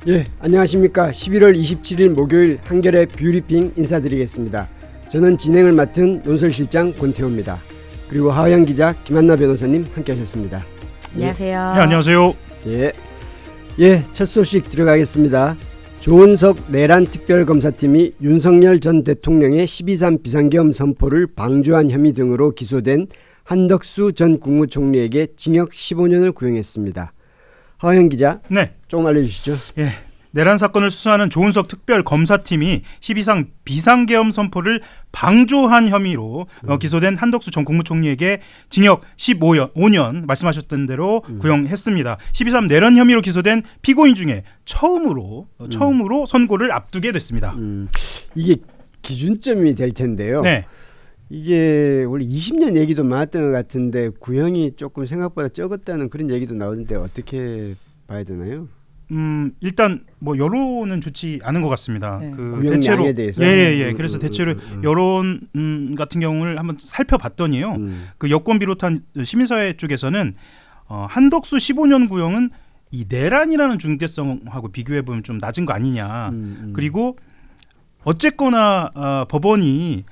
예, 안녕하십니까. 11월 27일 목요일 한겨레 뷰리핑 인사드리겠습니다. 저는 진행을 맡은 논설실장 권태호입니다. 그리고 하영 기자, 김한나 변호사님 함께하셨습니다. 안녕하세요. 네, 안녕하세요. 예, 첫 소식 들어가겠습니다. 조은석 내란 특별검사팀이 윤석열 전 대통령의 12.3 비상계엄 선포를 방조한 혐의 등으로 기소된 한덕수 전 국무총리에게 징역 15년을 구형했습니다. 하영 기자, 네, 조금 알려주시죠. 예, 내란 사건을 수사하는 조은석 특별검사팀이 12.3 비상계엄 선포를 방조한 혐의로 기소된 한덕수 전 국무총리에게 징역 15년 말씀하셨던 대로 구형했습니다. 12.3 내란 혐의로 기소된 피고인 중에 처음으로 선고를 앞두게 됐습니다. 이게 기준점이 될 텐데요. 네. 이게 원래 20년 얘기도 많았던 것 같은데 구형이 조금 생각보다 적었다는 그런 얘기도 나오는데 어떻게 봐야 되나요? 일단 뭐 여론은 좋지 않은 것 같습니다. 네. 그 구형량에 대해서. 그래서 대체로 여론 같은 경우를 한번 살펴봤더니요. 그 여권 비롯한 시민사회 쪽에서는 한덕수 15년 구형은 이 내란이라는 중대성하고 비교해 보면 좀 낮은 거 아니냐. 그리고 어쨌거나 법원이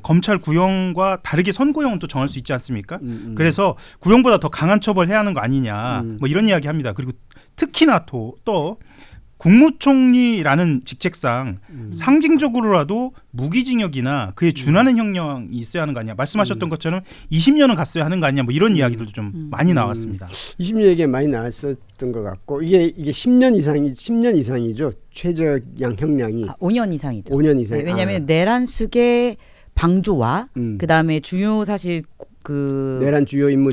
검찰 구형과 다르게 선고형은 또 정할 수 있지 않습니까? 그래서 구형보다 더 강한 처벌해야 하는 거 아니냐, 뭐 이런 이야기 합니다. 그리고 특히나 또 국무총리라는 직책상 상징적으로라도 무기징역이나 그에 준하는 형량이 있어야 하는 거 아니냐. 말씀하셨던 것처럼 20년은 갔어야 하는 거 아니냐. 뭐 이런 이야기들도 좀 많이 나왔습니다. 20년 얘기 많이 나왔었던 것 같고 이게 10년 이상이죠. 최저양 형량이 5년 이상이죠. 5년 이상. 네, 왜냐하면 내란 수계 방조와 그다음에 주요 사실 그 내란 주요 인물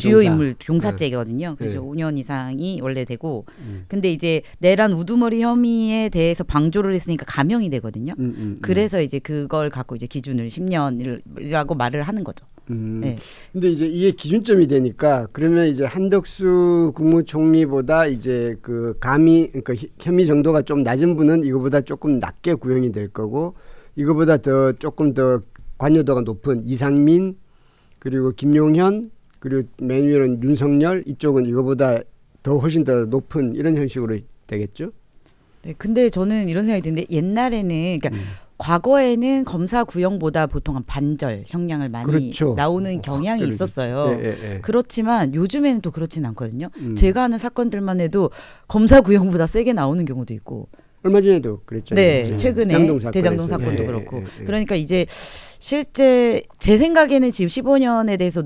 종사죄거든요. 그래서 네. 5년 이상이 원래 되고, 근데 이제 내란 우두머리 혐의에 대해서 방조를 했으니까 감형이 되거든요. 그래서 이제 그걸 갖고 이제 기준을 10년이라고 말을 하는 거죠. 네. 근데 이제 이게 기준점이 되니까 그러면 이제 한덕수 국무총리보다 이제 그 그러니까 혐의 정도가 좀 낮은 분은 이거보다 조금 낮게 구형이 될 거고, 이거보다 조금 더 관여도가 높은 이상민 그리고 김용현 그리고 맨 위로는 윤석열, 이쪽은 이거보다 훨씬 더 높은 이런 형식으로 되겠죠? 네, 근데 저는 이런 생각이 드는데 옛날에는 그러니까 과거에는 검사 구형보다 보통 한 반절 형량을 많이 그렇죠. 나오는 경향이 있었어요. 예. 그렇지만 요즘에는 또 그렇진 않거든요. 제가 아는 사건들만 해도 검사 구형보다 세게 나오는 경우도 있고. 얼마 전에도 그랬잖아요. 네, 최근에 대장동 사건도 그렇고. 그러니까 이제 실제 제 생각에는 지금 15년에 대해서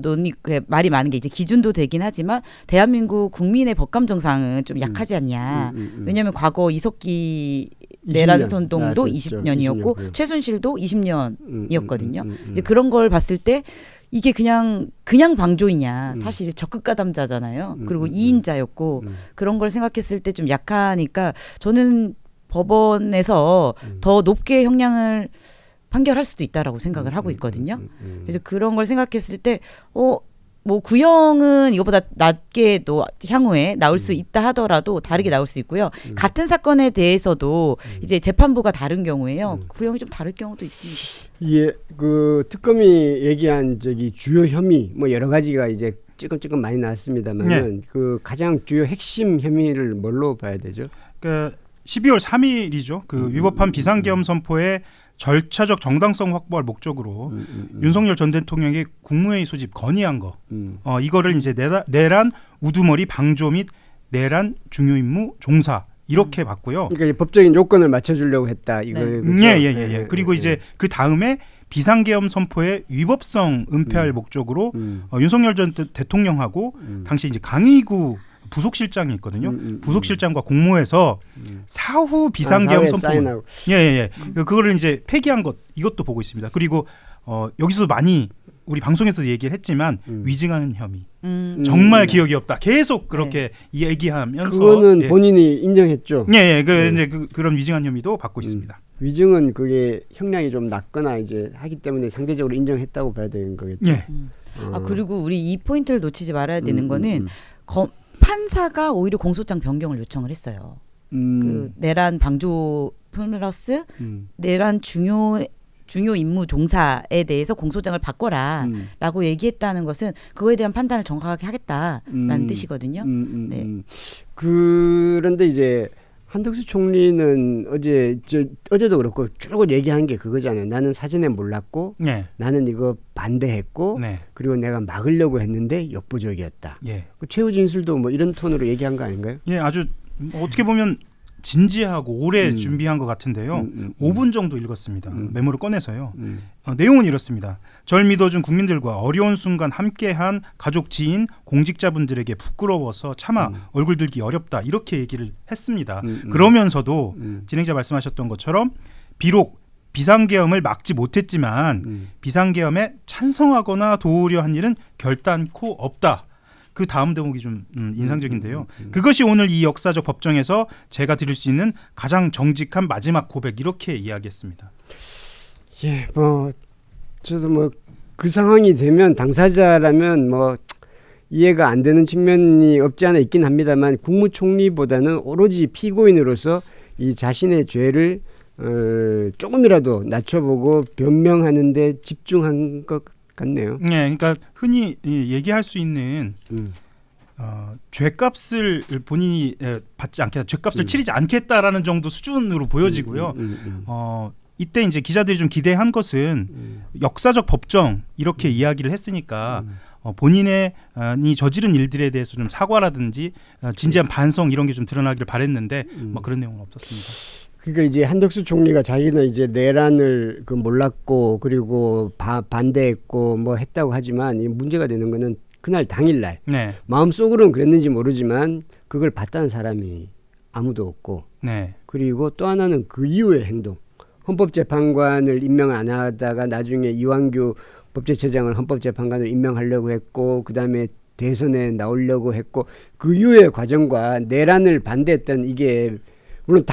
말이 많은 게 이제 기준도 되긴 하지만 대한민국 국민의 법감 정상은 좀 약하지 않냐. 왜냐하면 과거 이석기 내란 선동도 20년이었고 20년. 최순실도 20년이었거든요. 이제 그런 걸 봤을 때 이게 그냥 방조이냐. 사실 적극 가담자잖아요. 그리고 2인자였고 그런 걸 생각했을 때 좀 약하니까 저는 법원에서 더 높게 형량을 판결할 수도 있다라고 생각을 하고 있거든요. 그래서 그런 걸 생각했을 때 뭐 구형은 이거보다 낮게 또 향후에 나올 수 있다 하더라도 다르게 나올 수 있고요. 같은 사건에 대해서도 이제 재판부가 다른 경우에요. 구형이 좀 다를 경우도 있습니다. 예, 그 특검이 얘기한 주요 혐의 뭐 여러 가지가 이제 찌끔찌끔 많이 나왔습니다만은 그 가장 주요 핵심 혐의를 뭘로 봐야 되죠? 그 12월 3일이죠. 그 위법한 비상계엄 선포의 절차적 정당성 확보할 목적으로 윤석열 전 대통령에게 국무회의 소집 건의한 거. 이거를 이제 내란 우두머리 방조 및 내란 중요 임무 종사 이렇게 봤고요. 그러니까 법적인 요건을 맞춰주려고 했다. 이거. 네. 예. 그리고 이제 그 다음에 비상계엄 선포의 위법성 은폐할 목적으로 윤석열 전 대통령하고 당시 이제 강의구 부속실장이 있거든요. 부속실장과 공모해서 사후 비상계엄 선포. 예. 그거를 이제 폐기한 것 이것도 보고 있습니다. 그리고 여기서 많이 우리 방송에서 얘기를 했지만 위증하는 혐의. 정말 기억이 없다. 계속 그렇게 얘기하면서 그거는 본인이 인정했죠. 예. 이제 그런 위증한 혐의도 받고 있습니다. 위증은 그게 형량이 좀 낮거나 이제 하기 때문에 상대적으로 인정했다고 봐야 되는 거겠죠. 예. 그리고 우리 이 포인트를 놓치지 말아야 되는 거는 판사가 오히려 공소장 변경을 요청을 했어요. 그 내란 방조 플러스 내란 중요 임무 종사에 대해서 공소장을 바꿔라라고 얘기했다는 것은 그거에 대한 판단을 정확하게 하겠다라는 뜻이거든요. 네. 그런데 이제 한덕수 총리는 어제도 그렇고 쭉 얘기한 게 그거잖아요. 나는 사전에 몰랐고 네. 나는 이거 반대했고 네. 그리고 내가 막으려고 했는데 역부족이었다. 예. 그 최후 진술도 뭐 이런 톤으로 얘기한 거 아닌가요? 예, 아주 어떻게 보면 진지하고 오래 준비한 것 같은데요. 5분 정도 읽었습니다. 메모를 꺼내서요. 내용은 이렇습니다. 절 믿어준 국민들과 어려운 순간 함께한 가족, 지인, 공직자분들에게 부끄러워서 차마 얼굴 들기 어렵다 이렇게 얘기를 했습니다. 그러면서도 진행자 말씀하셨던 것처럼 비록 비상계엄을 막지 못했지만 비상계엄에 찬성하거나 도우려 한 일은 결단코 없다. 그 다음 대목이 좀 인상적인데요. 그것이 오늘 이 역사적 법정에서 제가 드릴 수 있는 가장 정직한 마지막 고백 이렇게 이야기했습니다. 예, 뭐 저도 뭐 그 상황이 되면 당사자라면 뭐 이해가 안 되는 측면이 없지 않아 있긴 합니다만 국무총리보다는 오로지 피고인으로서 이 자신의 죄를 조금이라도 낮춰보고 변명하는 데 집중한 것 같네요. 네, 그러니까 흔히 얘기할 수 있는 죄값을 본인이 받지 않겠다, 죄값을 치르지 않겠다라는 정도 수준으로 보여지고요. 이때 이제 기자들이 좀 기대한 것은 역사적 법정 이렇게 이야기를 했으니까 본인의 이 저지른 일들에 대해서 좀 사과라든지 진지한 반성 이런 게 좀 드러나기를 바랬는데 뭐 그런 내용은 없었습니다. 그러니까 이제 한덕수 총리가 자기는 이제 내란을 그 몰랐고 그리고 반대했고 뭐 했다고 하지만 이 문제가 되는 거는 그날 당일날 네. 마음속으로는 그랬는지 모르지만 그걸 봤다는 사람이 아무도 없고 네. 그리고 또 하나는 그 이후의 행동. 헌법재판관을 임명을 안 하다가 나중에 이완규 법제처장을 헌법재판관으로 임명하려고 했고 그다음에 대선에 나오려고 했고 그 이후의 과정과 내란을 반대했던 이게 물론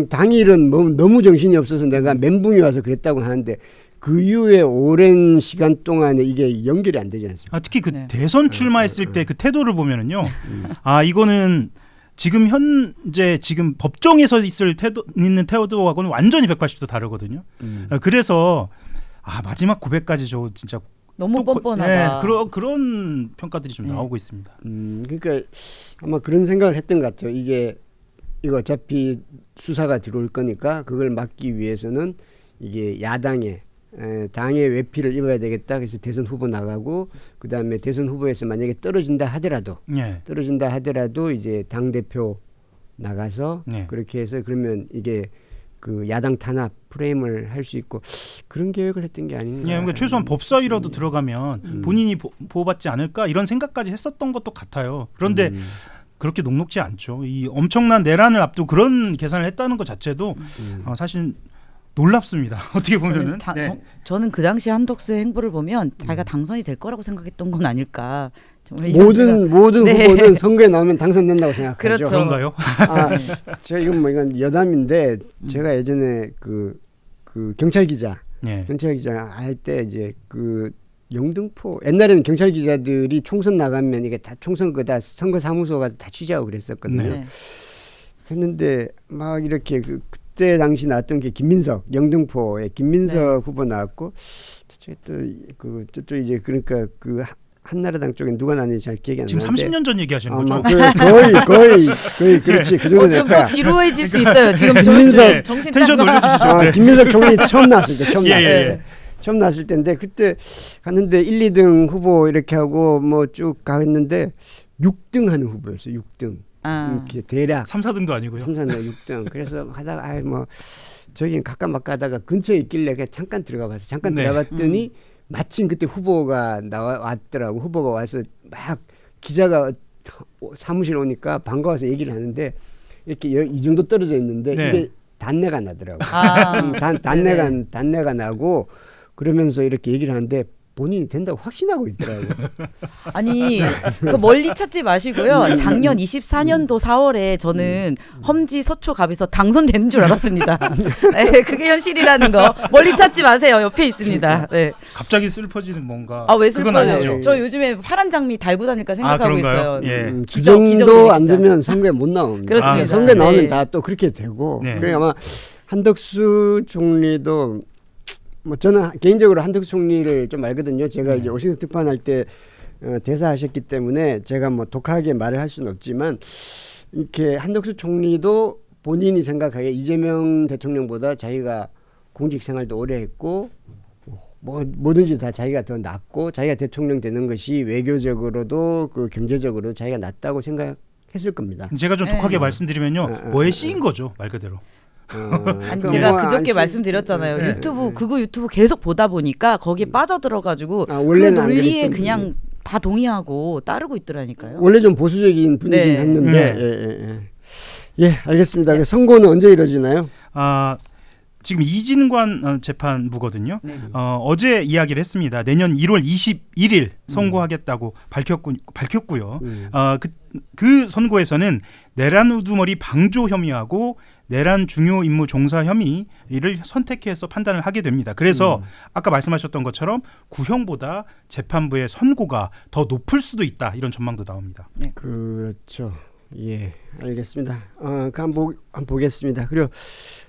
당일은 뭐 너무 정신이 없어서 내가 멘붕이 와서 그랬다고 하는데 그 이후에 오랜 시간 동안에 이게 연결이 안 되지 않습니까? 특히 그 네. 대선 출마했을 때 그 태도를 보면은요. 이거는 지금 현재 지금 법정에서 있는 태도하고는 완전히 180도 다르거든요. 그래서 마지막 고백까지 저 진짜 너무 뻔뻔하다. 네, 그런 평가들이 좀 나오고 있습니다. 그러니까 아마 그런 생각을 했던 것 같아요. 이거 어차피 수사가 들어올 거니까 그걸 막기 위해서는 이게 당의 외피를 입어야 되겠다. 그래서 대선 후보 나가고 그다음에 대선 후보에서 만약에 떨어진다 하더라도 이제 당 대표 나가서 그렇게 해서 그러면 이게 그 야당 탄압 프레임을 할 수 있고 그런 계획을 했던 게 아닌가. 그러니까 최소한 법사위라도 들어가면 본인이 보호받지 않을까 이런 생각까지 했었던 것도 같아요. 그런데 그렇게 녹록지 않죠. 이 엄청난 내란을 앞두고 그런 계산을 했다는 것 자체도 사실 놀랍습니다. 어떻게 보면은 저는 그 당시 한덕수의 행보를 보면 자기가 당선이 될 거라고 생각했던 건 아닐까. 정말 모든 후보는 선거에 나오면 당선된다고 생각하죠. 그렇죠. 그런가요? 이건 여담인데 제가 예전에 그 경찰 기자 할 때 이제 그 영등포 옛날에는 경찰 기자들이 총선 나가면 이게 다 총선 다 선거 사무소 가서 다 취재하고 그랬었거든요. 했는데 막 이렇게 그때 당시 나왔던 게 영등포의 김민석 후보 나왔고 저쪽 이제 그러니까 그 한나라당 쪽에 누가 나는지 잘 기억이 안 나는데 지금 30년 전 얘기하시는 거죠? 거의 그렇지 그 정도 될 거야. 지루해질 수 있어요. 지금 김민석 정신 텐션 올려주시죠. 김민석 총리 처음 나왔을 때 처음 나왔을 때인데 그때 갔는데 1, 2등 후보 이렇게 하고 뭐 쭉 가했는데 6등 하는 후보였어요. 6등. 이렇게 대략 3, 4등도 아니고요. 3, 4등, 6등. 그래서 하다가 저기 가까막 가다가 근처에 있길래 그냥 잠깐 들어가 봤어요. 잠깐 들어갔더니 마침 그때 후보가 왔더라고. 후보가 와서 막 기자가 사무실 오니까 반가워서 얘기를 하는데 이렇게 이 정도 떨어져 있는데 이게 단내가 나더라고. 단내가 나고 그러면서 이렇게 얘기를 하는데 본인이 된다고 확신하고 있더라고요. 아니 그 멀리 찾지 마시고요. 작년 24년도 4월에 저는 험지 서초갑에서 당선되는 줄 알았습니다. 네, 그게 현실이라는 거 멀리 찾지 마세요. 옆에 있습니다. 네. 갑자기 슬퍼지는 뭔가. 왜 그건 슬퍼요? 아니죠. 저 요즘에 파란 장미 달고 다닐까 생각하고 있어요. 그 정도 안 되면 선거에 못 나옵니다. 그렇습니다. 선거에 나오면 다 또 그렇게 되고. 그러니까 아마 한덕수 총리도 뭐 저는 개인적으로 한덕수 총리를 좀 알거든요. 제가 이제 오신트 특파원할 때 대사하셨기 때문에 제가 뭐 독하게 말을 할 수는 없지만 이렇게 한덕수 총리도 본인이 생각하기에 이재명 대통령보다 자기가 공직 생활도 오래 했고 뭐든지 다 자기가 더 낫고 자기가 대통령 되는 것이 외교적으로도 그 경제적으로 자기가 낫다고 생각했을 겁니다. 제가 좀 독하게 네. 말씀드리면요. 뭐에 씌인 거죠, 말 그대로. 아니 그러니까 제가 뭐 그저께 안 말씀드렸잖아요. 네. 유튜브 극우 유튜브 계속 보다 보니까 거기에 빠져들어가가고 그 원래는 안 논리에 그랬던 그냥 다 동의하고 따르고 있더라니까요. 원래 좀 보수적인 분이긴 네. 했는데 네. 예, 알겠습니다. 그 선고는 언제 이루어지나요? 지금 이진관 재판부거든요. 네. 어제 이야기를 했습니다. 내년 1월 21일 선고하겠다고 밝혔고요. 그 선고에서는 내란 우두머리 방조 혐의하고 내란 중요 임무 종사 혐의를 선택해서 판단을 하게 됩니다. 그래서 아까 말씀하셨던 것처럼 구형보다 재판부의 선고가 더 높을 수도 있다 이런 전망도 나옵니다. 네. 그렇죠. 예, 알겠습니다. 한번 보겠습니다. 그리고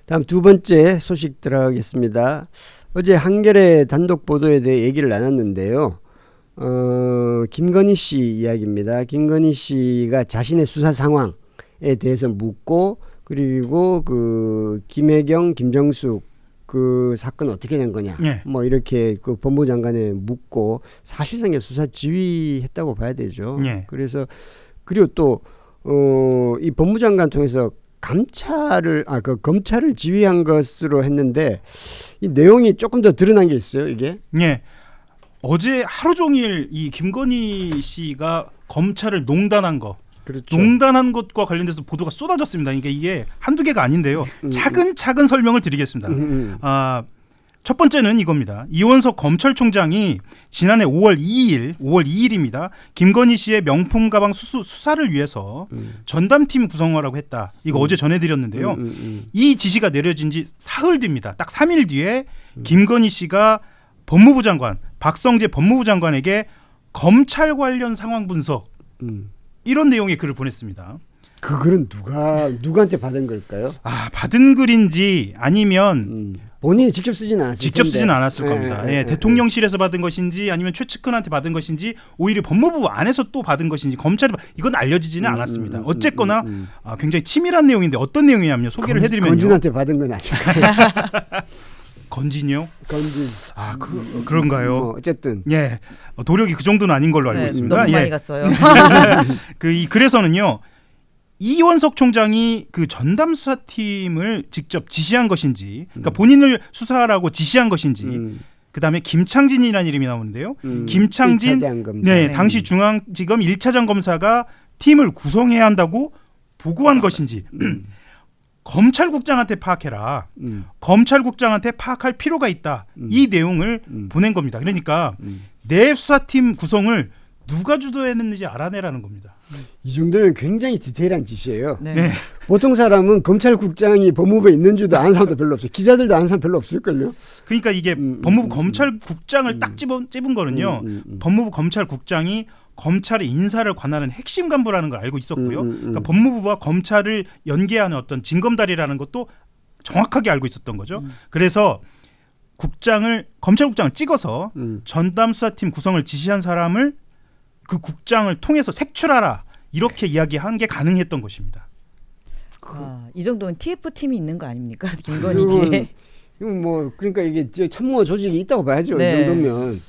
다음 두 번째 소식 들어가겠습니다. 어제 한겨레 단독 보도에 대해 얘기를 나눴는데요. 김건희 씨 이야기입니다. 김건희 씨가 자신의 수사 상황에 대해서 묻고 그리고 그 김혜경, 김정숙 그 사건 어떻게 된 거냐, 네. 뭐 이렇게 그 법무부 장관에 묻고 사실상의 수사 지휘했다고 봐야 되죠. 네. 그래서 그리고 또 이 법무장관 통해서 감찰을 그 검찰을 지휘한 것으로 했는데 이 내용이 조금 더 드러난 게 있어요. 이게. 예. 어제 하루 종일 이 김건희 씨가 검찰을 농단한 거, 그렇죠. 농단한 것과 관련돼서 보도가 쏟아졌습니다. 이게 한두 개가 아닌데요. 차근차근 설명을 드리겠습니다. 첫 번째는 이겁니다. 이원석 검찰총장이 지난해 5월 2일입니다. 김건희 씨의 명품 가방 수사를 위해서 전담팀 구성하라고 했다. 이거 어제 전해드렸는데요. 이 지시가 내려진 지 사흘 뒤입니다. 딱 3일 뒤에 김건희 씨가 법무부 장관 박성재 법무부 장관에게 검찰 관련 상황 분석 이런 내용의 글을 보냈습니다. 그 글은 누구한테 받은 걸까요? 받은 글인지 아니면 본인이 직접 쓰진 않았을 직접 텐데. 쓰진 않았을 겁니다. 대통령실에서 받은 것인지 아니면 최측근한테 받은 것인지 오히려 법무부 안에서 또 받은 것인지 검찰이 이건 알려지지는 않았습니다. 어쨌거나 굉장히 치밀한 내용인데 어떤 내용이냐면요. 소개를 해드리면요. 건진한테 받은 건 아닐까요? 건진이요? 건진. 그런가요? 어쨌든. 예, 도력이 그 정도는 아닌 걸로 알고 네, 있습니다. 너무 많이 예. 갔어요. 그래서는요. 이원석 총장이 그 전담 수사팀을 직접 지시한 것인지, 그러니까 본인을 수사하라고 지시한 것인지, 그 다음에 김창진이라는 이름이 나오는데요. 김창진, 1차장 검사. 네, 당시 중앙지검 1차장 검사가 팀을 구성해야 한다고 보고한 것인지, 검찰국장한테 파악해라. 검찰국장한테 파악할 필요가 있다. 이 내용을 보낸 겁니다. 그러니까 내 수사팀 구성을 누가 주도했는지 알아내라는 겁니다. 이 정도면 굉장히 디테일한 지시예요. 네. 네. 보통 사람은 검찰국장이 법무부에 있는 줄도 아는 사람도 별로 없어요. 기자들도 아는 사람 별로 없을걸요. 그러니까 이게 법무부 검찰국장을 딱 찝은 거는요. 법무부 검찰국장이 검찰의 인사를 관하는 핵심 간부라는 걸 알고 있었고요. 그러니까 법무부와 검찰을 연계하는 어떤 징검다리라는 것도 정확하게 알고 있었던 거죠. 그래서 검찰국장을 찍어서 전담 수사팀 구성을 지시한 사람을 그 국장을 통해서 색출하라 이렇게 이야기한 게 가능했던 것입니다. 이 정도는 TF 팀이 있는 거 아닙니까? 김건희 뒤에. 이건 뭐 그러니까 이게 참모 조직이 있다고 봐야죠. 네. 이 정도면.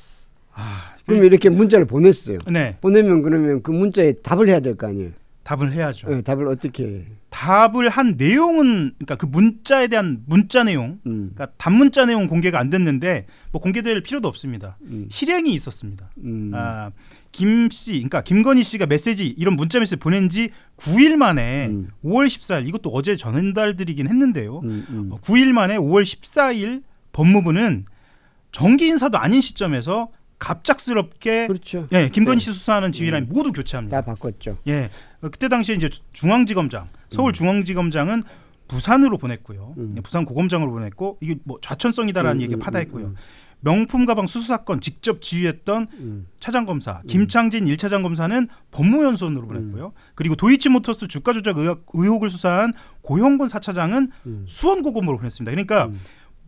그럼 이렇게 문자를 보냈어요. 네, 보내면 그러면 그 문자에 답을 해야 될 거 아니에요. 답을 해야죠. 네, 답을 어떻게 해? 답을 한 내용은 그러니까 그 문자에 대한 문자 내용, 그러니까 단문자 내용 공개가 안 됐는데 뭐 공개될 필요도 없습니다. 실행이 있었습니다. 그러니까 김건희 씨가 메시지 이런 문자 메시지 보낸 지 9일 만에 5월 14일 이것도 어제 전달드리긴 했는데요. 9일 만에 5월 14일 법무부는 정기 인사도 아닌 시점에서 갑작스럽게 그렇죠. 예, 김건희 씨 수사하는 지휘라인 모두 교체합니다. 다 바꿨죠. 예, 그때 당시에 이제 중앙지검장, 서울중앙지검장은 부산으로 보냈고요. 부산 고검장으로 보냈고 이게 뭐 좌천성이다라는 얘기 파다했고요. 명품 가방 수수 사건 직접 지휘했던 차장 검사 김창진 1차장 검사는 법무연수원으로 보냈고요. 그리고 도이치모터스 주가 조작 의혹을 수사한 고형곤 4차장은 수원고검으로 보냈습니다. 그러니까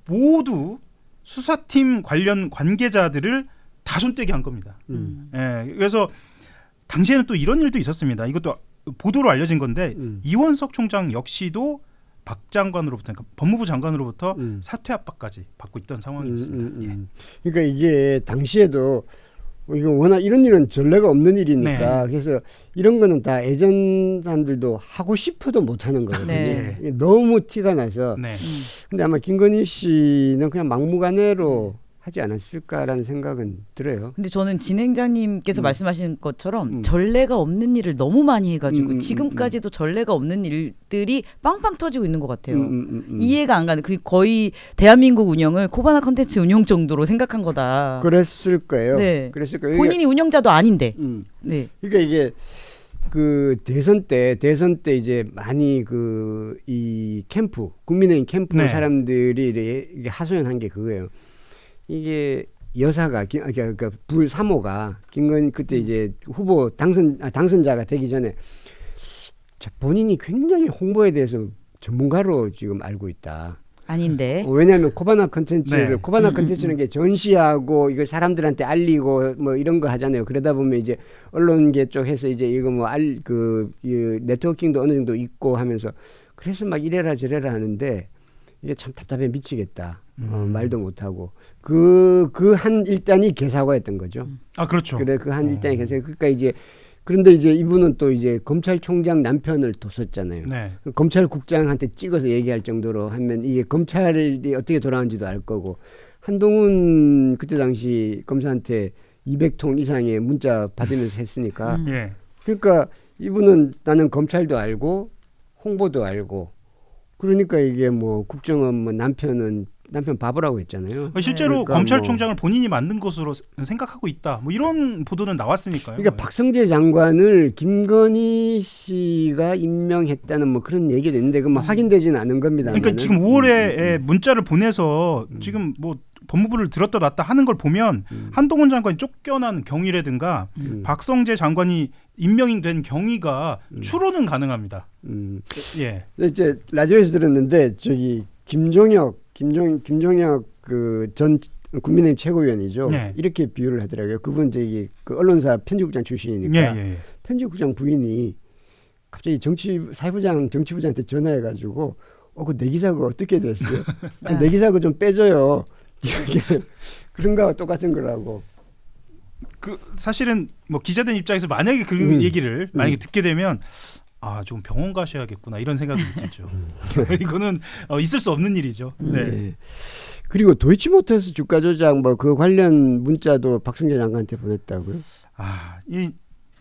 모두 수사팀 관련 관계자들을 다 손떼기 한 겁니다. 예, 그래서 당시에는 또 이런 일도 있었습니다. 이것도 보도로 알려진 건데 이원석 총장 역시도 박 장관으로부터 그러니까 법무부 장관으로부터 사퇴 압박까지 받고 있던 상황이었습니다. 예. 그러니까 이게 당시에도 이거 워낙 이런 일은 전례가 없는 일이니까 그래서 이런 거는 다 예전 사람들도 하고 싶어도 못 하는 거거든요. 네. 이게 너무 티가 나서. 네. 근데 아마 김건희 씨는 그냥 막무가내로 하지 않았을까라는 생각은 들어요. 근데 저는 진행자님께서 말씀하신 것처럼 전례가 없는 일을 너무 많이 해가지고 지금까지도 전례가 없는 일들이 빵빵 터지고 있는 것 같아요. 이해가 안 가는 그 거의 대한민국 운영을 코바나 컨텐츠 운영 정도로 생각한 거다. 그랬을 거예요. 네. 그랬을 거예요. 본인이 운영자도 아닌데. 네. 그러니까 이게 그 대선 때 이제 많이 그 이 캠프 국민의힘 캠프 네. 사람들이 이게 하소연한 게 그거예요. 이게 여사가 그러니까 부사모가 김건희 그때 이제 후보 당선자가 되기 전에 본인이 굉장히 홍보에 대해서 전문가로 지금 알고 있다. 아닌데. 왜냐하면 코바나 컨텐츠를 네. 코바나 컨텐츠는 게 전시하고 이걸 사람들한테 알리고 뭐 이런 거 하잖아요. 그러다 보면 이제 언론계 쪽에서 이제 이거 뭐 네트워킹도 어느 정도 있고 하면서 그래서 막 이래라 저래라 하는데 이게 참 답답해 미치겠다. 말도 못하고 그 한 일단이 개사과였던 거죠. 아 그렇죠. 그래 그 한 일단이 개사과. 그러니까 이제 그런데 이제 이분은 또 이제 검찰총장 남편을 뒀었잖아요. 네. 검찰국장한테 찍어서 얘기할 정도로 하면 이게 검찰이 어떻게 돌아가는지도 알 거고 한동훈 그때 당시 검사한테 200통 이상의 문자 받으면서 했으니까 예. 그러니까 이분은 나는 검찰도 알고 홍보도 알고 그러니까 이게 뭐 국정원 뭐 남편 바보라고 했잖아요. 실제로 그러니까 검찰총장을 본인이 만든 것으로 생각하고 있다. 뭐 이런 보도는 나왔으니까요. 그러니까 박성재 장관을 김건희 씨가 임명했다는 뭐 그런 얘기도 있는데 그건 확인되지는 않은 겁니다. 그러니까 지금 5월에 문자를 보내서 지금 뭐 법무부를 들었다 놨다 하는 걸 보면 한동훈 장관이 쫓겨난 경위라든가 박성재 장관이 임명이 된 경위가 추론은 가능합니다. 예. 이제 라디오에서 들었는데 저기 김종혁 그 전 국민의힘 최고위원이죠. 네. 이렇게 비유를 하더라고요. 그분 저기 그 언론사 편집국장 출신이니까 예. 편집국장 부인이 갑자기 사회부장 정치부장한테 전화해가지고 그 내 기사 그거 어떻게 됐어요? 내 기사 그거 좀 빼줘요. 이렇게 그런 거와 똑같은 거라고. 그 사실은 뭐 기자들 입장에서 만약에 그 얘기를 만약에 듣게 되면 좀 병원 가셔야겠구나 이런 생각이 들죠. 이거는 있을 수 없는 일이죠. 네. 네. 그리고 도이치모터스 주가 조작 뭐 그 관련 문자도 박성재 장관한테 보냈다고요? 이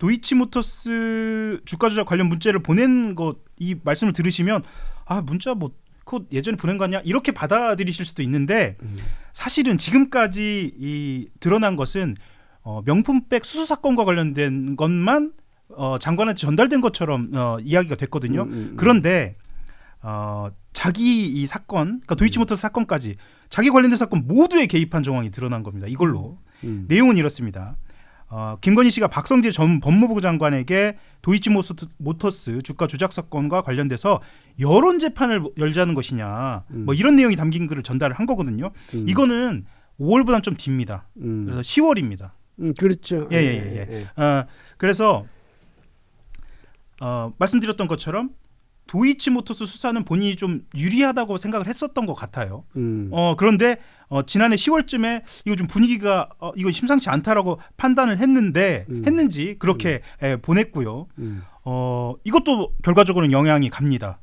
도이치모터스 주가 조작 관련 문자를 보낸 이 말씀을 들으시면 문자 뭐 그거 예전에 보낸 거 아니야? 이렇게 받아들이실 수도 있는데 사실은 지금까지 이 드러난 것은 명품백 수수 사건과 관련된 것만 장관한테 전달된 것처럼 이야기가 됐거든요. 그런데 자기 이 사건, 그러니까 도이치모터스 사건까지 자기 관련된 사건 모두에 개입한 정황이 드러난 겁니다. 이걸로 내용은 이렇습니다. 김건희 씨가 박성재 전 법무부 장관에게 도이치모터스 주가 조작 사건과 관련돼서 여론 재판을 열자는 것이냐, 뭐 이런 내용이 담긴 글을 전달을 한 거거든요. 이거는 5월보다는 좀 뒤입니다. 그래서 10월입니다. 그렇죠. 예. 그래서 말씀드렸던 것처럼 도이치모터스 수사는 본인이 좀 유리하다고 생각을 했었던 것 같아요. 그런데 지난해 10월쯤에 이거 좀 분위기가 이거 심상치 않다라고 판단을 했는지 그렇게 보냈고요. 이것도 결과적으로는 영향이 갑니다.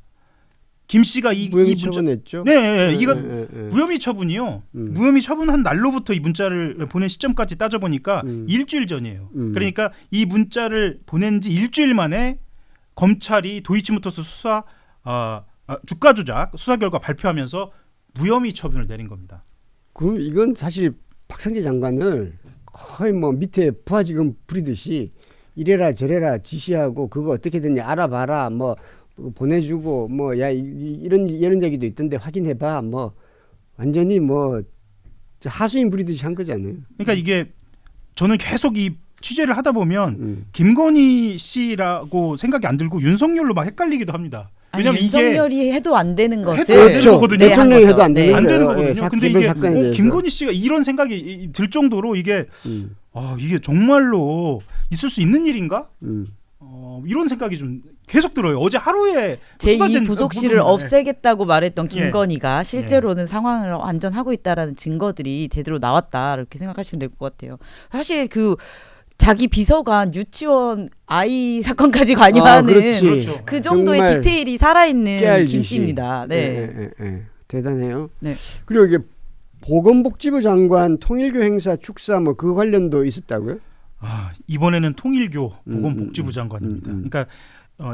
김 씨가 무혐의 처분했죠. 네, 이거 무혐의 처분이요. 무혐의 처분한 날로부터 이 문자를 보낸 시점까지 따져 보니까 일주일 전이에요. 그러니까 이 문자를 보낸 지 일주일 만에 검찰이 도이치모터스 수사 주가 조작 수사 결과 발표하면서 무혐의 처분을 내린 겁니다. 그럼 이건 사실 박성재 장관을 거의 뭐 밑에 부하직원 부리듯이 이래라 저래라 지시하고 그거 어떻게 됐냐 알아봐라 뭐 보내주고 뭐 야 이런 얘기도 있던데 확인해봐 뭐 완전히 뭐 하수인 부리듯이 한 거잖아요. 그러니까 이게 저는 계속 이 취재를 하다 보면 김건희 씨라고 생각이 안 들고 윤석열로 막 헷갈리기도 합니다. 왜냐면 윤석열이 해도 안 되는 것을 그렇죠. 거거든요. 대통령이 해도 안 되는 안 되는 거예요. 거거든요. 근데 이게 김건희 씨가 이런 생각이 들 정도로 이게 이게 정말로 있을 수 있는 일인가? 이런 생각이 좀 계속 들어요. 어제 하루에 제2 부속실을 보도만 해. 없애겠다고 말했던 김건희가 실제로는 상황을 완전 하고 있다라는 증거들이 제대로 나왔다 이렇게 생각하시면 될 것 같아요. 사실 그 자기 비서관 유치원 아이 사건까지 관여하는 그렇지. 그 정도의 정말 디테일이 살아있는 깨알 김 짓이. 씨입니다. 네. 대단해요. 네. 그리고 이게 보건복지부 장관 통일교 행사 축사 뭐 그 관련도 있었다고요? 이번에는 통일교 보건복지부 장관입니다. 그러니까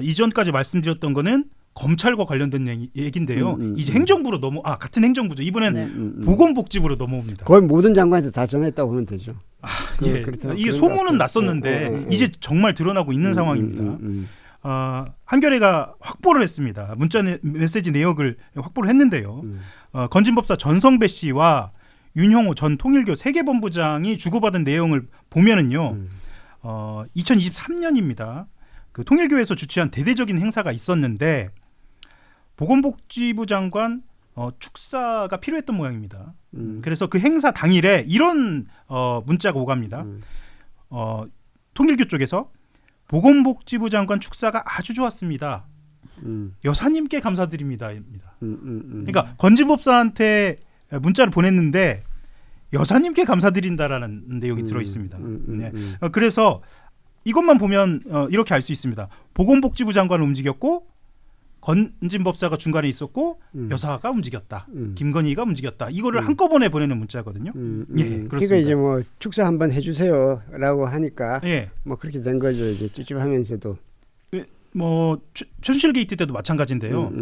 이전까지 말씀드렸던 거는 검찰과 관련된 얘기인데요. 이제 행정부로 같은 행정부죠. 이번에는 보건복지부로 넘어옵니다. 거의 모든 장관한테 다 전했다고 보면 되죠. 예. 이게 소문은 났었는데 이제 정말 드러나고 있는 상황입니다. 한겨레가 확보를 했습니다. 문자 메시지 내역을 확보를 했는데요. 건진법사 전성배 씨와 윤형호 전 통일교 세계본부장이 주고받은 내용을 보면은요. 2023년입니다. 그 통일교에서 주최한 대대적인 행사가 있었는데 보건복지부 장관 축사가 필요했던 모양입니다. 그래서 그 행사 당일에 이런 문자가 오갑니다. 통일교 쪽에서 보건복지부 장관 축사가 아주 좋았습니다. 여사님께 감사드립니다입니다. 그러니까 건진법사한테 문자를 보냈는데 여사님께 감사드린다라는 내용이 들어 있습니다. 네. 그래서 이것만 보면 이렇게 알 수 있습니다. 보건복지부 장관을 움직였고 건진법사가 중간에 있었고 여사가 움직였다. 김건희가 움직였다. 이거를 한꺼번에 보내는 문자거든요. 예, 그렇습니다. 그러니까 이제 뭐 축사 한번 해주세요라고 하니까 예. 뭐 그렇게 된 거죠. 이제 찝찝하면서도. 뭐 최순실 게이트 때도 마찬가지인데요.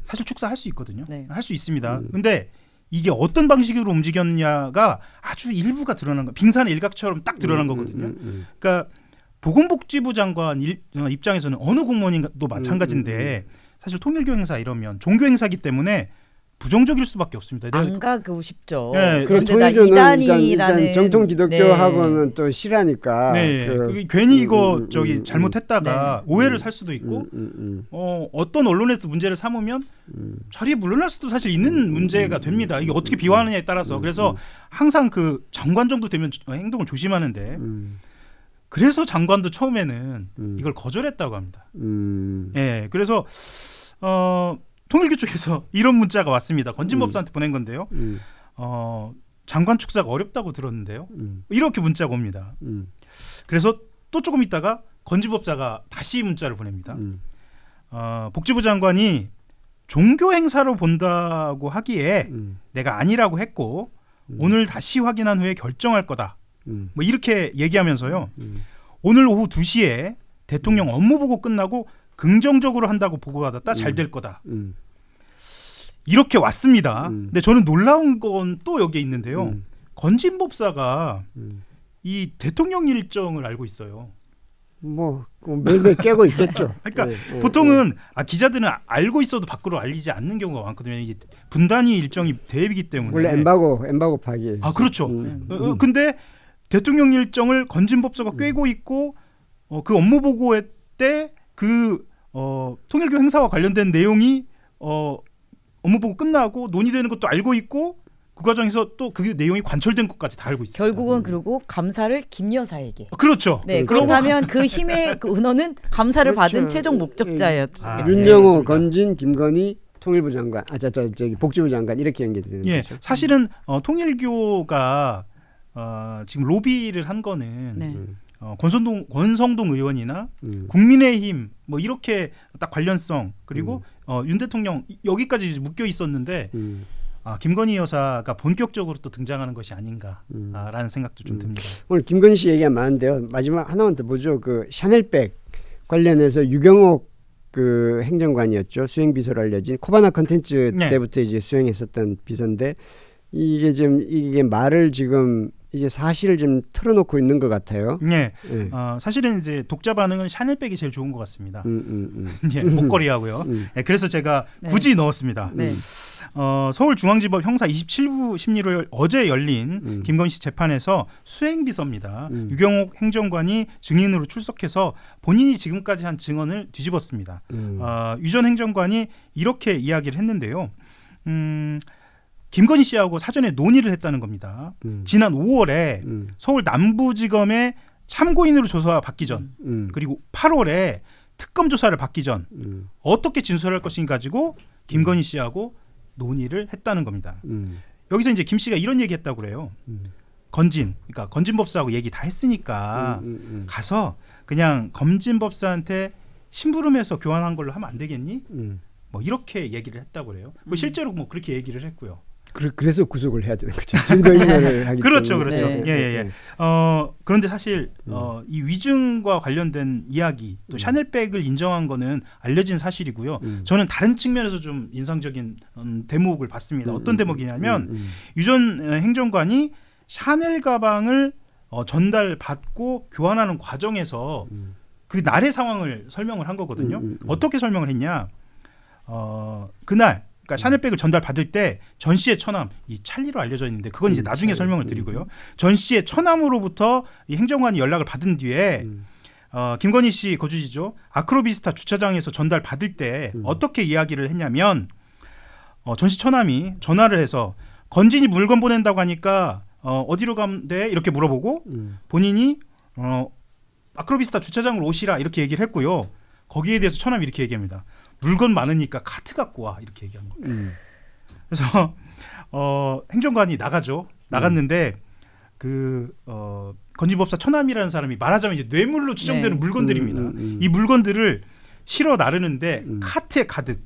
사실 축사 할 수 있거든요. 네. 할 수 있습니다. 근데 이게 어떤 방식으로 움직였냐가 아주 일부가 드러난 거, 빙산의 일각처럼 딱 드러난 거거든요. 그러니까 보건복지부 장관 입장에서는 어느 공무원인가도 마찬가지인데 사실 통일교 행사 이러면 종교 행사기 때문에 부정적일 수밖에 없습니다. 안 가고 싶죠. 네, 그리고 그런데다 통일교는 이단이라는 일단 정통 기독교하고는 또 실하니까. 네, 괜히 이거 잘못했다가 오해를 살 수도 있고 어떤 언론에서 문제를 삼으면 자리에 물러날 수도 사실 있는 문제가 됩니다. 이게 어떻게 비화하느냐에 따라서. 그래서 항상 그 장관 정도 되면 행동을 조심하는데 그래서 장관도 처음에는 이걸 거절했다고 합니다. 예, 그래서 통일교 쪽에서 이런 문자가 왔습니다. 건진법사한테 보낸 건데요. 장관 축사가 어렵다고 들었는데요. 이렇게 문자가 옵니다. 그래서 또 조금 있다가 건진법사가 다시 문자를 보냅니다. 복지부 장관이 종교 행사로 본다고 하기에 내가 아니라고 했고 오늘 다시 확인한 후에 결정할 거다. 뭐 이렇게 얘기하면서요. 오늘 오후 2시에 대통령 업무 보고 끝나고 긍정적으로 한다고 보고받았다. 잘 될 거다. 이렇게 왔습니다. 근데 저는 놀라운 건 또 여기에 있는데요. 건진법사가 이 대통령 일정을 알고 있어요. 뭐 매일매일 깨고 있겠죠. 그러니까 보통은 기자들은 알고 있어도 밖으로 알리지 않는 경우가 많거든요. 이게 분단위 일정이 대비이기 때문에. 원래 엠바고 파기. 그렇죠. 근데 대통령 일정을 건진법사가 꿰고 있고 그 업무 보고회 때 그 통일교 행사와 관련된 내용이 업무 보고 끝나고 논의되는 것도 알고 있고 그 과정에서 또 그 내용이 관철된 것까지 다 알고 있습니다. 결국은 그리고 감사를 김 여사에게. 그렇죠. 네, 그렇다면 그 힘의 그 은원은 감사를 받은 최종 목적자였죠. 윤영호, 건진, 김건희, 통일부 장관, 저기 복지부 장관 이렇게 연결되는 거죠. 사실은 통일교가 지금 로비를 한 거는 권성동 의원이나 국민의힘 뭐 이렇게 딱 관련성 그리고 윤 대통령 여기까지 묶여 있었는데 김건희 여사가 본격적으로 또 등장하는 것이 아닌가라는 생각도 좀 듭니다. 오늘 김건희 씨 얘기가 많은데요. 마지막 하나만 더 보죠. 그 샤넬백 관련해서 유경옥 그 행정관이었죠. 수행 비서로 알려진 코바나 컨텐츠 때부터 이제 수행했었던 비서인데 이게 말을 지금 이제 사실을 좀 털어놓고 있는 것 같아요. 네. 사실은 이제 독자 반응은 샤넬백이 제일 좋은 것 같습니다. 목걸이하고요. 그래서 제가 굳이 넣었습니다. 서울중앙지법 형사 27부 심리로 어제 열린 김건희 씨 재판에서 수행비서입니다. 유경옥 행정관이 증인으로 출석해서 본인이 지금까지 한 증언을 뒤집었습니다. 유 전 행정관이 이렇게 이야기를 했는데요. 김건희 씨하고 사전에 논의를 했다는 겁니다. 지난 5월에 서울 남부지검에 참고인으로 조사받기 전 그리고 8월에 특검 조사를 받기 전 어떻게 진술할 것인가 가지고 김건희 씨하고 논의를 했다는 겁니다. 여기서 이제 김 씨가 이런 얘기했다고 그래요. 그러니까 건진법사하고 얘기 다 했으니까 가서 그냥 검진법사한테 심부름해서 교환한 걸로 하면 안 되겠니? 뭐 이렇게 얘기를 했다고 그래요. 실제로 뭐 그렇게 얘기를 했고요. 그래서 구속을 해야 되는 거죠. 증거인멸을 하기 그렇죠, 때문에. 그렇죠. 예. 그런데 사실 이 위증과 관련된 이야기, 또 샤넬백을 인정한 거는 알려진 사실이고요. 저는 다른 측면에서 좀 인상적인 대목을 봤습니다. 어떤 대목이냐면 유 전 행정관이 샤넬 가방을 전달받고 교환하는 과정에서 그 날의 상황을 설명을 한 거거든요. 어떻게 설명을 했냐? 그날. 그러니까 샤넬백을 전달받을 때 전 씨의 처남, 이 찰리로 알려져 있는데 그건 이제 나중에 설명을 드리고요. 전 씨의 처남으로부터 이 행정관이 연락을 받은 뒤에 김건희 씨 거주지죠. 아크로비스타 주차장에서 전달받을 때 어떻게 이야기를 했냐면 전 씨 처남이 전화를 해서 건진이 물건 보낸다고 하니까 어디로 가면 돼? 이렇게 물어보고 본인이 아크로비스타 주차장으로 오시라 이렇게 얘기를 했고요. 거기에 대해서 처남이 이렇게 얘기합니다. 물건 많으니까 카트 갖고 와 이렇게 얘기한 겁니다. 그래서 행정관이 나가죠. 나갔는데 건진법사 처남이라는 사람이 말하자면 이제 뇌물로 추정되는 물건들입니다. 이 물건들을 실어 나르는데 카트에 가득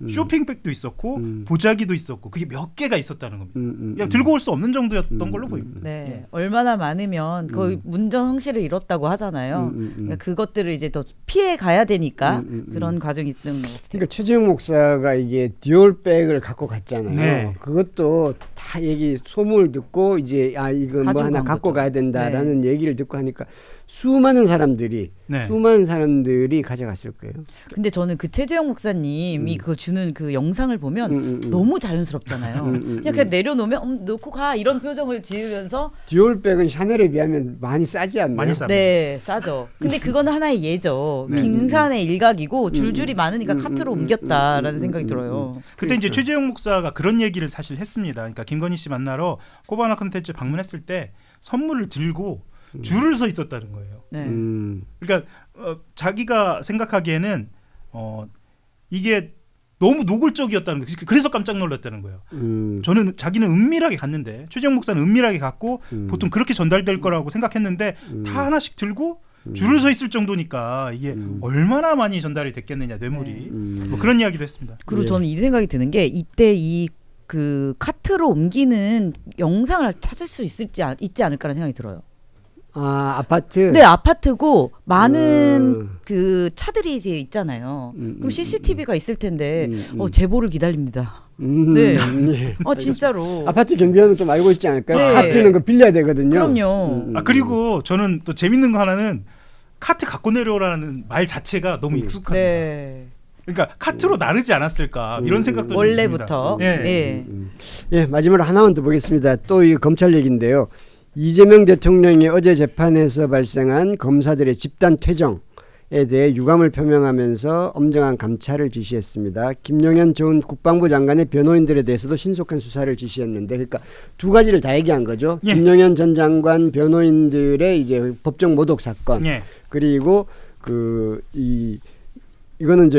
쇼핑백도 있었고 보자기도 있었고 그게 몇 개가 있었다는 겁니다. 그냥 들고 올 수 없는 정도였던 걸로 보입니다. 네, 예. 얼마나 많으면 거의 문전성시를 잃었다고 하잖아요. 그러니까 그것들을 이제 더 피해 가야 되니까 그런 과정이 있는 것 같아요. 그러니까 최재형 목사가 이게 디올백을 갖고 갔잖아요. 네. 그것도 다 얘기 소문을 듣고 이제 이건 뭐 하나 갖고 가야 된다라는 얘기를 듣고 하니까 수많은 사람들이 가져갔을 거예요. 근데 저는 그 최재형 목사님이 그거 주는 그 영상을 보면 너무 자연스럽잖아요. 그냥 내려놓으면 놓고 가 이런 표정을 지으면서 디올백은 샤넬에 비하면 많이 싸지 않나요? 많이 싸. 네, 싸죠. 근데 그거는 하나의 예죠. 빙산의 일각이고 줄줄이 많으니까 카트로 옮겼다라는 생각이 들어요. 그때 이제 최재형 목사가 그런 얘기를 사실 했습니다. 그러니까 김건희 씨 만나러 코바나 컨텐츠 방문했을 때 선물을 들고 줄을 서 있었다는 거예요. 네. 그러니까 자기가 생각하기에는 이게 너무 노골적이었다는 거예요. 그래서 깜짝 놀랐다는 거예요. 저는 자기는 은밀하게 갔는데 최재형 목사는 은밀하게 갔고 보통 그렇게 전달될 거라고 생각했는데 다 하나씩 들고 줄을 서 있을 정도니까 이게 얼마나 많이 전달이 됐겠느냐 뇌물이 뭐 그런 이야기도 했습니다. 그리고 저는 이 생각이 드는 게 이때 그 카트로 옮기는 영상을 찾을 수 있지 않을까라는 생각이 들어요. 아파트? 네, 아파트고 많은 그 차들이 이제 있잖아요. 그럼 CCTV가 있을 텐데 제보를 기다립니다. 네. 예. 진짜로. 아파트 경비원은 좀 알고 있지 않을까요? 네. 카트는 그 빌려야 되거든요. 그럼요. 그리고 저는 또 재밌는 거 하나는 카트 갖고 내려오라는 말 자체가 너무 익숙합니다. 네. 그러니까 카트로 나르지 않았을까 이런 생각도 원래부터. 듭니다. 예. 예, 마지막으로 하나만 더 보겠습니다. 또 이 검찰 얘기인데요. 이재명 대통령이 어제 재판에서 발생한 검사들의 집단 퇴정에 대해 유감을 표명하면서 엄정한 감찰을 지시했습니다. 김용현 전 국방부 장관의 변호인들에 대해서도 신속한 수사를 지시했는데, 그러니까 두 가지를 다 얘기한 거죠. 예. 김용현 전 장관 변호인들의 이제 법정 모독 사건, 예. 그리고 이거는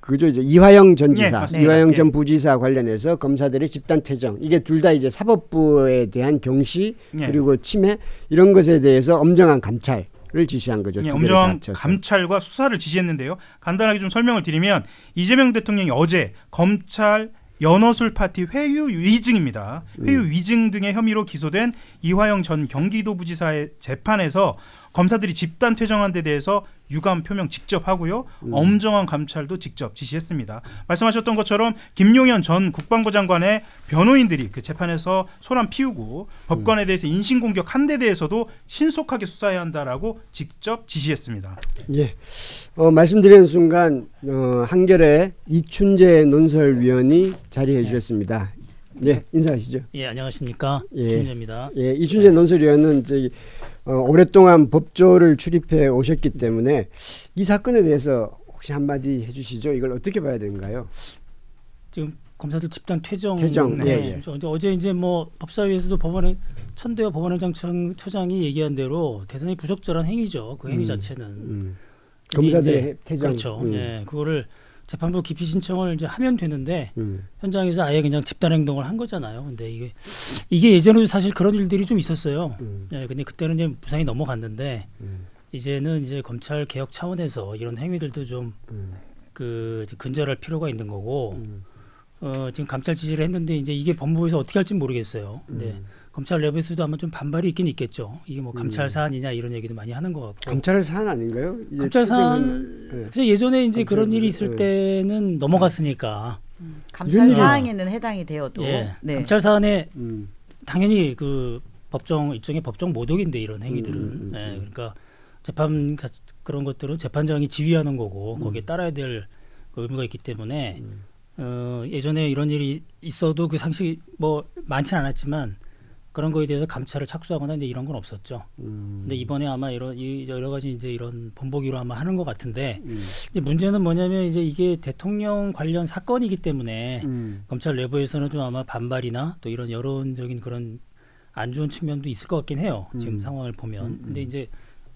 그죠, 이제 이화영 전 지사, 네, 이화영 예. 전 부지사 관련해서 검사들의 집단 퇴정, 이게 둘 다 이제 사법부에 대한 경시 예. 그리고 침해 이런 것에 대해서 엄정한 감찰을 지시한 거죠. 예, 두 개를 다 엄정한 합쳐서. 감찰과 수사를 지시했는데요. 간단하게 좀 설명을 드리면 이재명 대통령이 어제 검찰 연어술 파티 회유 위증입니다. 회유 위증 등의 혐의로 기소된 이화영 전 경기도부지사의 재판에서 검사들이 집단 퇴정한 데 대해서 유감 표명 직접 하고요. 엄정한 감찰도 직접 지시했습니다. 말씀하셨던 것처럼 김용현 전 국방부 장관의 변호인들이 그 재판에서 소란 피우고 법관에 대해서 인신공격한 데 대해서도 신속하게 수사해야 한다라고 직접 지시했습니다. 예, 말씀드리는 순간 한겨레 이춘재 논설위원이 자리해 주셨습니다. 예, 인사하시죠. 예, 안녕하십니까. 예. 이춘재입니다. 예, 이춘재 논설위원은 오랫동안 법조를 출입해 오셨기 때문에 이 사건에 대해서 혹시 한마디 해주시죠. 이걸 어떻게 봐야 되는가요? 지금 검사들 집단 퇴정. 예. 어제 이제 뭐 법사위에서도 천대호 법원행정처장이 얘기한 대로 대단히 부적절한 행위죠. 그 행위 자체는. 검사들의 이제 퇴정. 그렇죠. 예, 그거를 재판부 기피 신청을 이제 하면 되는데 현장에서 아예 그냥 집단 행동을 한 거잖아요. 근데 이게 예전에도 사실 그런 일들이 좀 있었어요. 예, 근데 그때는 이제 무상히 넘어갔는데 이제는 이제 검찰 개혁 차원에서 이런 행위들도 좀 이제 근절할 필요가 있는 거고 지금 감찰 지시를 했는데 이제 이게 법무부에서 어떻게 할지 모르겠어요. 근데 검찰 내부에서도 아마 좀 반발이 있긴 있겠죠. 이게 뭐 감찰 사안이냐 이런 얘기도 많이 하는 것 같고. 감찰 사안 아닌가요? 감찰 사안 그래서 예전에 이제 그런 일이 있을 때는 넘어갔으니까 감찰 사항에는 해당이 되어도 예, 네. 감찰 사안에 당연히 그 일종의 법정 모독인데 이런 행위들은 예, 그러니까 재판 그런 것들은 재판장이 지휘하는 거고 거기에 따라야 될 의무가 있기 때문에 예전에 이런 일이 있어도 그 상식이 뭐 많지는 않았지만 그런 거에 대해서 감찰을 착수하거나 이제 이런 건 없었죠. 근데 이번에 아마 여러 가지 이제 이런 본보기로 아마 하는 것 같은데 이제 문제는 뭐냐면 이제 이게 대통령 관련 사건이기 때문에 검찰 내부에서는 좀 아마 반발이나 또 이런 여론적인 그런 안 좋은 측면도 있을 것 같긴 해요. 지금 상황을 보면. 근데 이제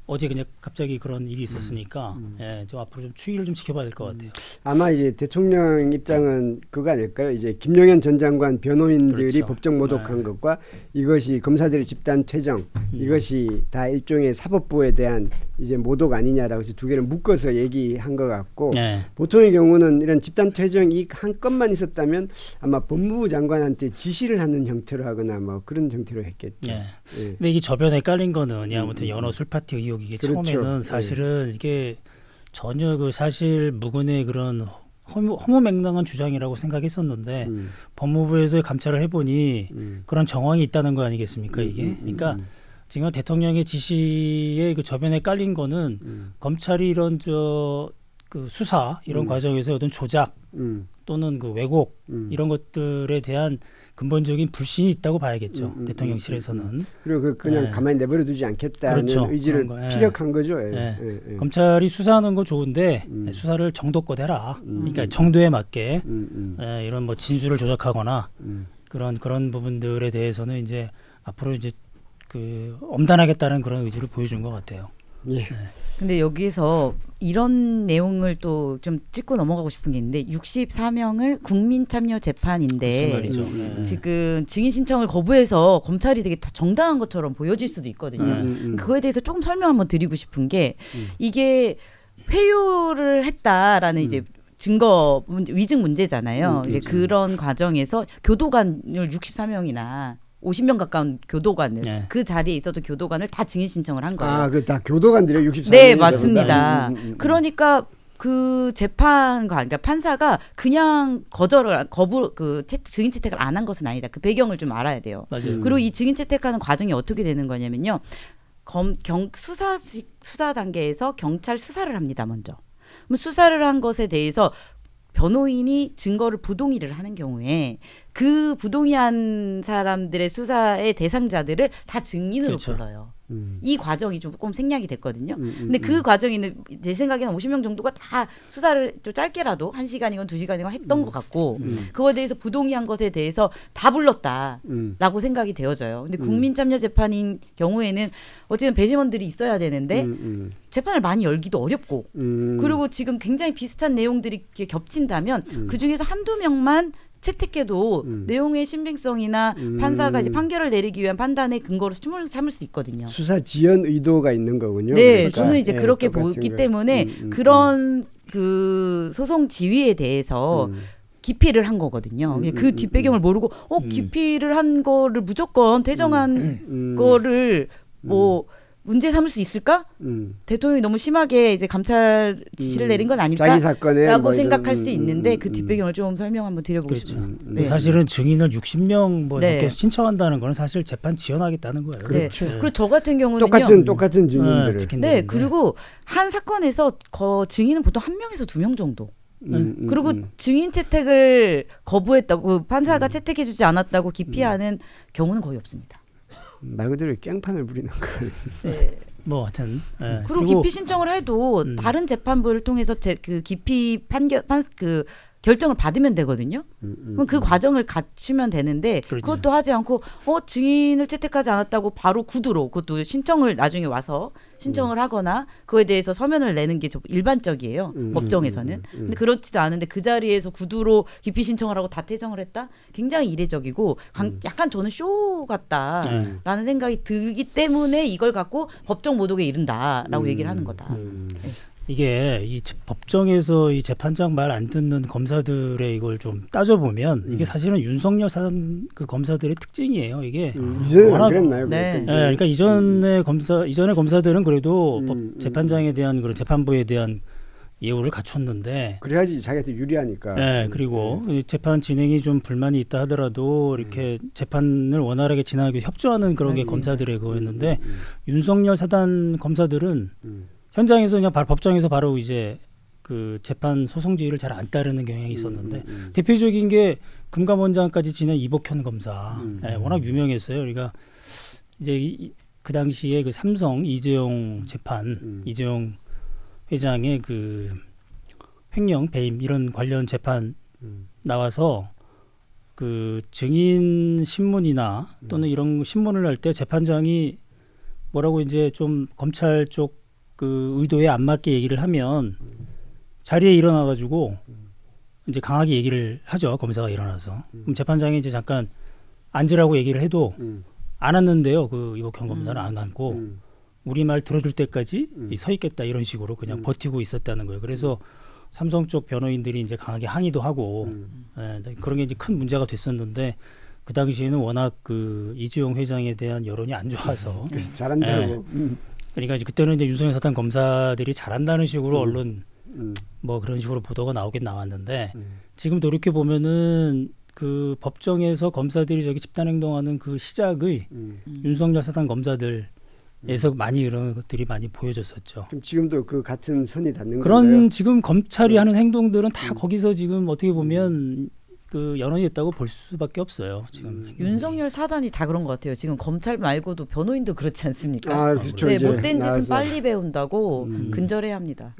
어제 그냥 갑자기 그런 일이 있었으니까 예, 좀 앞으로 좀 추이를 좀 지켜봐야 될 것 같아요. 아마 이제 대통령 입장은 그거 아닐까요? 이제 김용현 전 장관 변호인들이 그렇죠. 법정 모독한 것과 이것이 검사들의 집단 퇴정 이것이 다 일종의 사법부에 대한 이제 모독 아니냐라고 해서 두 개를 묶어서 얘기한 것 같고 네. 보통의 경우는 이런 집단 퇴정 이 한 건만 있었다면 아마 법무부 장관한테 지시를 하는 형태로 하거나 뭐 그런 형태로 했겠죠. 예. 예. 근데 이게 저변에 깔린 거는 아무튼 연어 술 파티 의혹 이게 그렇죠. 처음에는 사실은 이게 전혀 그 사실 무근의 그런 허무맹랑한 주장이라고 생각했었는데 법무부에서 감찰을 해보니 그런 정황이 있다는 거 아니겠습니까 이게? 그러니까 지금 대통령의 지시에 그 저변에 깔린 거는 검찰이 이런 그 수사 이런 과정에서 어떤 조작 또는 그 왜곡 이런 것들에 대한 근본적인 불신이 있다고 봐야겠죠. 대통령실에서는. 그리고 그냥 예. 가만히 내버려 두지 않겠다는 그렇죠. 의지를 그런 거, 예. 피력한 거죠. 예. 예. 예. 검찰이 수사하는 거 좋은데 수사를 정도껏 해라. 그러니까 정도에 맞게 이런 뭐 진술을 조작하거나 그런 부분들에 대해서는 이제 앞으로 이제 그 엄단하겠다는 그런 의지를 보여준 것 같아요. 예. 근데 여기서 이런 내용을 또 좀 짚고 넘어가고 싶은 게 있는데 64명을 국민참여 재판인데 무슨 말이죠? 네. 지금 증인 신청을 거부해서 검찰이 되게 정당한 것처럼 보여질 수도 있거든요. 그거에 대해서 조금 설명 한번 드리고 싶은 게 이게 회유를 했다라는 이제 증거 위증 문제잖아요. 이제 그런 과정에서 교도관을 64명이나 50명 가까운 교도관을 네. 그 자리에 있어도 교도관을 다 증인 신청을 한 거예요. 아, 그 다 교도관들이요, 64명. 네, 맞습니다. 그러니까 그 재판관, 그러니까 판사가 그냥 증인 채택을 안 한 것은 아니다. 그 배경을 좀 알아야 돼요. 맞아요. 그리고 이 증인 채택하는 과정이 어떻게 되는 거냐면요. 수사 단계에서 경찰 수사를 합니다. 먼저. 그럼 수사를 한 것에 대해서 변호인이 증거를 부동의를 하는 경우에 그 부동의한 사람들의 수사의 대상자들을 다 증인으로 그렇죠. 불러요. 이 과정이 조금 생략이 됐거든요. 근데 그 과정에는 내 생각에는 50명 정도가 다 수사를 좀 짧게라도 1시간이건 2시간이건 했던 것 같고 그거에 대해서 부동의한 것에 대해서 다 불렀다라고 생각이 되어져요. 근데 국민참여재판인 경우에는 어쨌든 배심원들이 있어야 되는데 재판을 많이 열기도 어렵고 그리고 지금 굉장히 비슷한 내용들이 이렇게 겹친다면 그중에서 한두 명만 채택해도 내용의 신빙성이나 판사가 이제 판결을 내리기 위한 판단의 근거로 삼을 수 있거든요. 수사 지연 의도가 있는 거군요. 네, 그러니까. 저는 이제 예, 그렇게 똑같은 보기 거. 때문에 그런 그 소송 지휘에 대해서 기피를 한 거거든요. 그 뒷배경을 모르고 기피를 한 거를 무조건 퇴정한 거를 뭐 문제 삼을 수 있을까? 대통령이 너무 심하게 이제 감찰 지시를 내린 건 자기 아닐까? 사건에 라고 뭐 생각할 이런, 수 있는데 그 뒷배경을 좀 설명 한번 드려보고 그렇죠. 싶습니다. 근데 사실은 증인을 60명 뭐 네. 이렇게 신청한다는 거는 사실 재판 지연하겠다는 거예요. 네. 그렇죠. 그리고 저 같은 경우는요. 똑같은 증인들을. 네, 그리고 한 사건에서 증인은 보통 1명에서 2명 정도. 그리고 증인 채택을 거부했다고 판사가 채택해주지 않았다고 기피하는 경우는 거의 없습니다. 말 그대로 깽판을 부리는 거예요. 네. 뭐 하여튼 그리고 기피 신청을 해도 다른 재판부를 통해서 그 기피 결정을 받으면 되거든요. 그럼 그 과정을 갖추면 되는데 그렇죠. 그것도 하지 않고 증인을 채택하지 않았다고 바로 구두로 그것도 신청을 나중에 와서 신청을 하거나 그거에 대해서 서면을 내는 게 좀 일반적이에요. 법정에서는. 근데 그렇지도 않은데 그 자리에서 구두로 기피 신청을 하고 다 퇴정을 했다? 굉장히 이례적이고 약간 저는 쇼 같다라는 생각이 들기 때문에 이걸 갖고 법정 모독에 이른다라고 얘기를 하는 거다. 이게 이 법정에서 이 재판장 말 안 듣는 검사들의 이걸 좀 따져보면 이게 사실은 윤석열 사단 그 검사들의 특징이에요. 이게 이제는 워낙- 안 그랬나요? 네. 그러니까 이전의 검사들은 그래도 재판장에 대한 그런 재판부에 대한 예우를 갖췄는데 그래야지 자기한테 유리하니까. 네, 그리고 재판 진행이 좀 불만이 있다 하더라도 이렇게 재판을 원활하게 진행하기 위해 협조하는 그런 게 맞습니다. 검사들의 그거였는데 윤석열 사단 검사들은 현장에서 그냥 법정에서 바로 이제 그 재판 소송 지휘를 잘 안 따르는 경향이 있었는데 대표적인 게 금감원장까지 지낸 이복현 검사 워낙 유명했어요. 그러니까 이제 그 당시에 그 삼성 이재용 재판 이재용 회장의 그 횡령 배임 이런 관련 재판 나와서 그 증인 신문이나 또는 이런 신문을 할 때 재판장이 뭐라고 이제 좀 검찰 쪽 그 의도에 안 맞게 얘기를 하면 자리에 일어나 가지고 이제 강하게 얘기를 하죠. 검사가 일어나서. 그럼 재판장이 이제 잠깐 앉으라고 얘기를 해도 안 앉는데요. 그 이복현 검사는 안 앉고 우리 말 들어줄 때까지 서 있겠다 이런 식으로 그냥 버티고 있었다는 거예요. 그래서 삼성 쪽 변호인들이 이제 강하게 항의도 하고 그런 게 이제 큰 문제가 됐었는데 그 당시에는 워낙 그 이재용 회장에 대한 여론이 안 좋아서 잘한다고. 그러니까 이제 그때는 이제 윤석열 사단 검사들이 잘한다는 식으로 언론 뭐 그런 식으로 보도가 나오긴 나왔는데 지금 돌이켜 보면은 그 법정에서 검사들이 저기 집단 행동하는 그 시작의 윤석열 사단 검사들에서 많이 이런 것들이 많이 보여졌었죠. 그럼 지금도 그 같은 선이 닿는 그런 건가요? 지금 검찰이 하는 행동들은 다 거기서 지금 어떻게 보면 그 연원이 있다고 볼 수밖에 없어요. 지금 윤석열 사단이 다 그런 것 같아요. 지금 검찰 말고도 변호인도 그렇지 않습니까? 아, 그렇죠. 네, 이제 못된 짓은 나와서. 빨리 배운다고 근절해야 합니다.